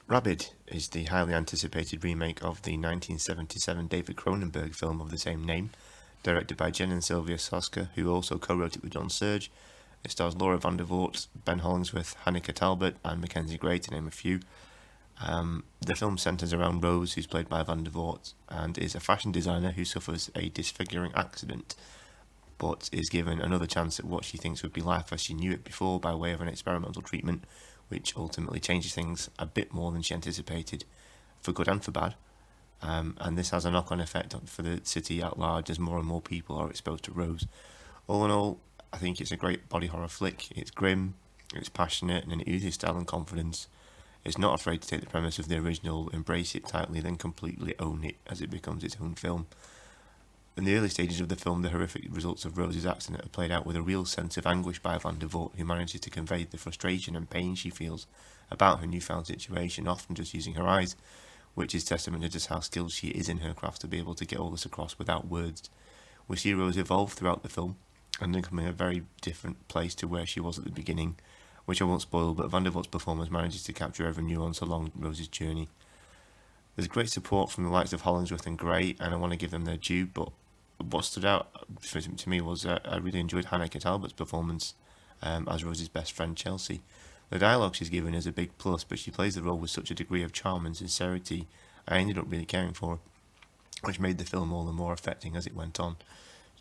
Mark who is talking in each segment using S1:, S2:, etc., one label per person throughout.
S1: Rabid is the highly anticipated remake of the 1977 David Cronenberg film of the same name, directed by Jen and Sylvia Soska, who also co-wrote it with John Serge. It stars Laura Vandervoort, Ben Hollingsworth, Hanneke Talbot, and Mackenzie, to name a few. The film centres around Rose, who's played by Vandervoort, and is a fashion designer who suffers a disfiguring accident, but is given another chance at what she thinks would be life as she knew it before by way of an experimental treatment, which ultimately changes things a bit more than she anticipated, for good and for bad. And this has a knock-on effect for the city at large as more and more people are exposed to Rose. All in all, I think it's a great body horror flick. It's grim, it's passionate, and it oozes style and confidence. It's not afraid to take the premise of the original, embrace it tightly, then completely own it as it becomes its own film. In the early stages of the film, the horrific results of Rose's accident are played out with a real sense of anguish by Vandervoort, who manages to convey the frustration and pain she feels about her newfound situation, often just using her eyes, which is testament to just how skilled she is in her craft to be able to get all this across without words. We see Rose evolve throughout the film, and becoming a very different place to where she was at the beginning, which I won't spoil, but Vandervoort's performance manages to capture every nuance along Rose's journey. There's great support from the likes of Hollingsworth and Gray, and I want to give them their due, but what stood out to me was I really enjoyed Hanneke Talbot's performance as Rose's best friend Chelsea. The dialogue she's given is a big plus, but she plays the role with such a degree of charm and sincerity I ended up really caring for her, which made the film all the more affecting as it went on.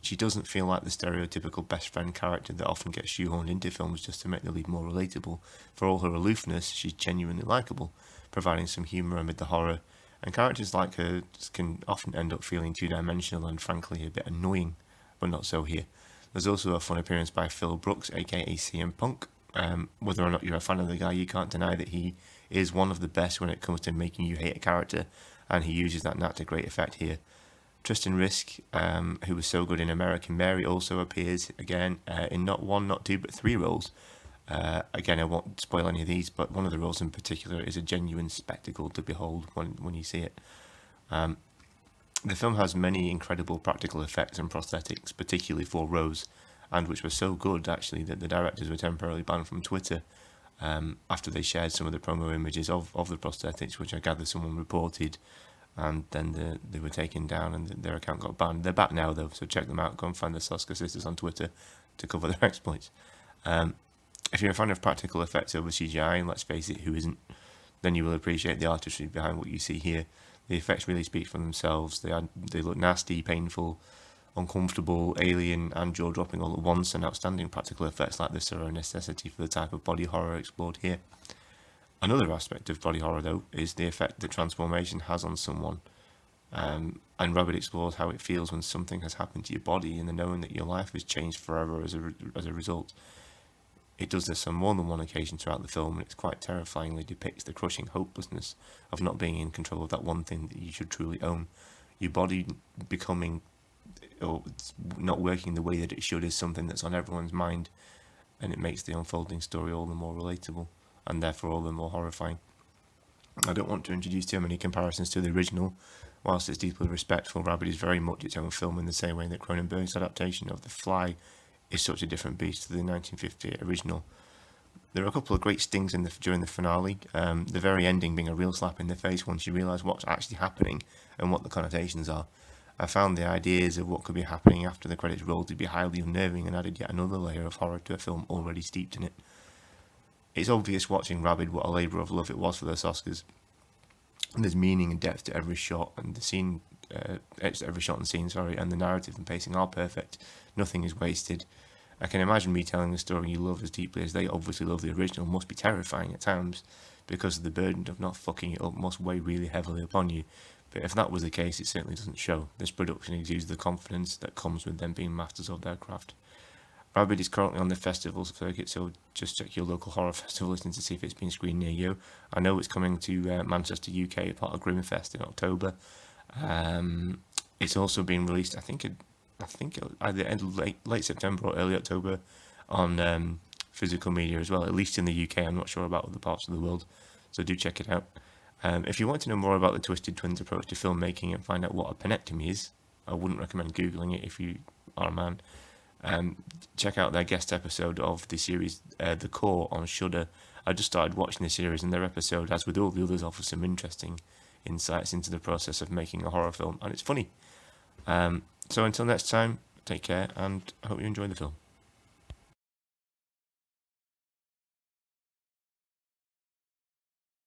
S1: She doesn't feel like the stereotypical best friend character that often gets shoehorned into films just to make the lead more relatable. For all her aloofness, she's genuinely likeable, providing some humour amid the horror, and characters like her can often end up feeling two-dimensional and frankly a bit annoying, but not so here. There's also a fun appearance by Phil Brooks, aka CM Punk. Whether or not you're a fan of the guy, you can't deny that he is one of the best when it comes to making you hate a character, and he uses that knack to great effect here. Tristan Risk, who was so good in American Mary, also appears again in not one, not two, but three roles. Again, I won't spoil any of these, but one of the roles in particular is a genuine spectacle to behold when you see it. The film has many incredible practical effects and prosthetics, particularly for Rose, and which were so good actually that the directors were temporarily banned from Twitter after they shared some of the promo images of the prosthetics, which I gather someone reported, and then they were taken down and their account got banned. They're back now though, so check them out. Go and find the Soska sisters on Twitter to cover their exploits. If you're a fan of practical effects over CGI, and let's face it, who isn't, then you will appreciate the artistry behind what you see here. The effects really speak for themselves. They look nasty, painful, uncomfortable, alien, and jaw-dropping all at once, and outstanding practical effects like this are a necessity for the type of body horror explored here. Another aspect of body horror, though, is the effect that transformation has on someone. And Rabid explores how it feels when something has happened to your body and the knowing that your life has changed forever as a result. It does this on more than one occasion throughout the film, and it's quite terrifyingly depicts the crushing hopelessness of not being in control of that one thing that you should truly own. Your body becoming, or not working the way that it should, is something that's on everyone's mind, and it makes the unfolding story all the more relatable, and therefore all the more horrifying. I don't want to introduce too many comparisons to the original. Whilst it's deeply respectful, Rabid is very much its own film in the same way that Cronenberg's adaptation of The Fly is such a different beast to the 1958 original. There are a couple of great stings during the finale, the very ending being a real slap in the face once you realise what's actually happening and what the connotations are. I found the ideas of what could be happening after the credits rolled to be highly unnerving and added yet another layer of horror to a film already steeped in it. It's obvious watching Rabid what a labour of love it was for the Oscars. There's meaning and depth to every shot, and every shot and scene, and the narrative and pacing are perfect. Nothing is wasted. I can imagine retelling the story you love as deeply as they obviously love the original must be terrifying at times, because the burden of not fucking it up must weigh really heavily upon you. But if that was the case, it certainly doesn't show. This production exudes the confidence that comes with them being masters of their craft. Rabid is currently on the festival circuit, so just check your local horror festival listing to see if it's been screened near you. I know it's coming to Manchester, UK, part of Grimfest in October. It's also been released, I think either late September or early October on physical media as well, at least in the UK. I'm not sure about other parts of the world, so do check it out. If you want to know more about the Twisted Twins' approach to filmmaking and find out what a penectomy is, I wouldn't recommend Googling it if you are a man. Check out their guest episode of the series The Core on Shudder, I just started watching the series, and their episode, as with all the others, offers some interesting insights into the process of making a horror film, and it's funny. So until next time, take care, and I hope you enjoy the film.